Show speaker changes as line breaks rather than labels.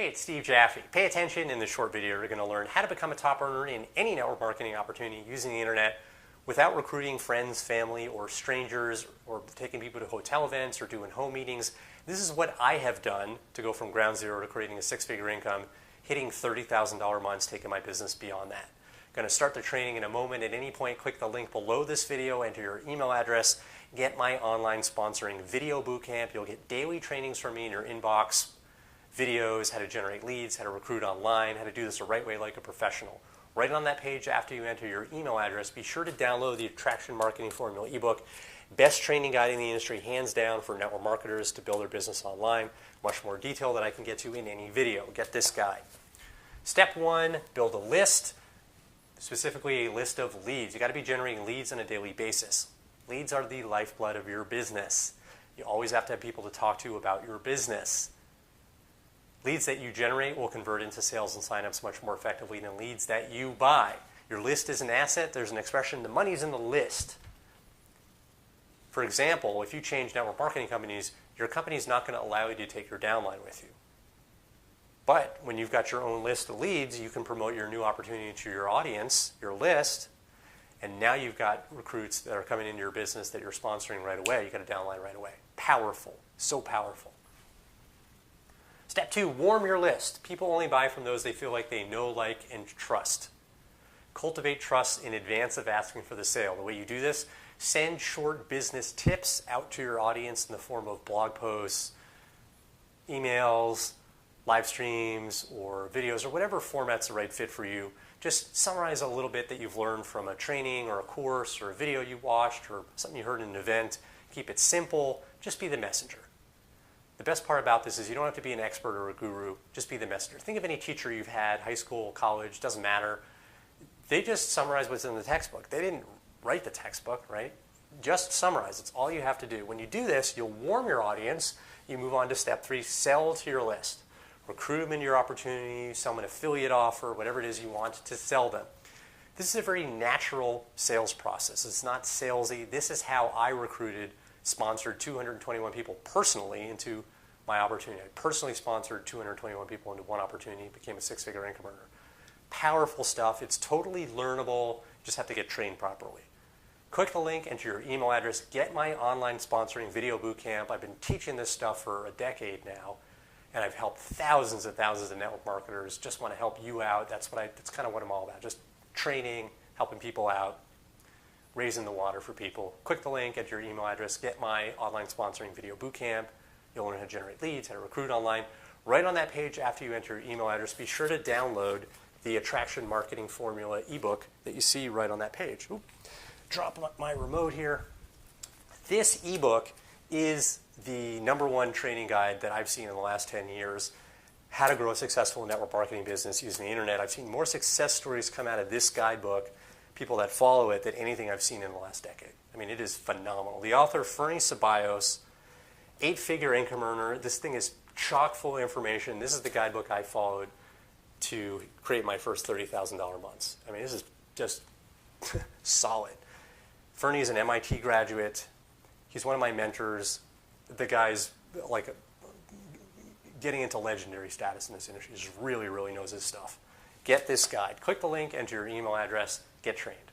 Hey, it's Steve Jaffe. Pay attention. In this short video, you're going to learn how to become a top earner in any network marketing opportunity using the internet without recruiting friends, family, or strangers, or taking people to hotel events or doing home meetings. This is what I have done to go from ground zero to creating a six-figure income, hitting $30,000 months, taking my business beyond that. Going to start the training in a moment. At any point, click the link below this video, enter your email address, get my online sponsoring video bootcamp. You'll get daily trainings from me in your inbox, videos, how to generate leads, how to recruit online, how to do this the right way like a professional. Right on that page after you enter your email address, be sure to download the Attraction Marketing Formula ebook. Best training guide in the industry, hands down, for network marketers to build their business online. Much more detail than I can get to in any video. Get this guide. Step one, build a list, specifically a list of leads. You got to be generating leads on a daily basis. Leads are the lifeblood of your business. You always have to have people to talk to about your business. Leads that you generate will convert into sales and signups much more effectively than leads that you buy. Your list is an asset. There's an expression, the money's in the list. For example, if you change network marketing companies, your company's not going to allow you to take your downline with you. But when you've got your own list of leads, you can promote your new opportunity to your audience, your list, and now you've got recruits that are coming into your business that you're sponsoring right away. You've got a downline right away. Powerful. So powerful. Step two, warm your list. People only buy from those they feel like they know, like, and trust. Cultivate trust in advance of asking for the sale. The way you do this, send short business tips out to your audience in the form of blog posts, emails, live streams, or videos, or whatever format's the right fit for you. Just summarize a little bit that you've learned from a training or a course or a video you watched or something you heard in an event. Keep it simple. Just be the messenger. The best part about this is you don't have to be an expert or a guru. Just be the messenger. Think of any teacher you've had, high school, college, doesn't matter. They just summarize what's in the textbook. They didn't write the textbook, right? Just summarize. It's all you have to do. When you do this, you'll warm your audience. You move on to step three, sell to your list. Recruit them into your opportunity, sell them an affiliate offer, whatever it is you want to sell them. This is a very natural sales process. It's not salesy. This is how I recruited, sponsored 221 people personally into my opportunity. I personally sponsored 221 people into one opportunity, became a six-figure income earner. Powerful stuff. It's totally learnable. Just have to get trained properly. Click the link, enter your email address, get my online sponsoring video bootcamp. I've been teaching this stuff for a decade now, and I've helped thousands and thousands of network marketers. Just want to help you out. That's kind of what I'm all about. Just training, helping people out, raising the water for people. Click the link, enter your email address, get my online sponsoring video bootcamp. You'll learn how to generate leads, how to recruit online. Right on that page after you enter your email address, be sure to download the Attraction Marketing Formula ebook that you see right on that page. Oop. Drop my remote here. This ebook is the #1 training guide that I've seen in the last 10 years. How to grow a successful network marketing business using the internet. I've seen more success stories come out of this guidebook, people that follow it, than anything I've seen in the last decade. I mean, it is phenomenal. The author, Fernie Ceballos, 8-figure income earner. This thing is chock full of information. This is the guidebook I followed to create my first $30,000 months. I mean, this is just solid. Fernie is an MIT graduate. He's one of my mentors. The guy's like getting into legendary status in this industry. He just really, really knows his stuff. Get this guide. Click the link, enter your email address, get trained.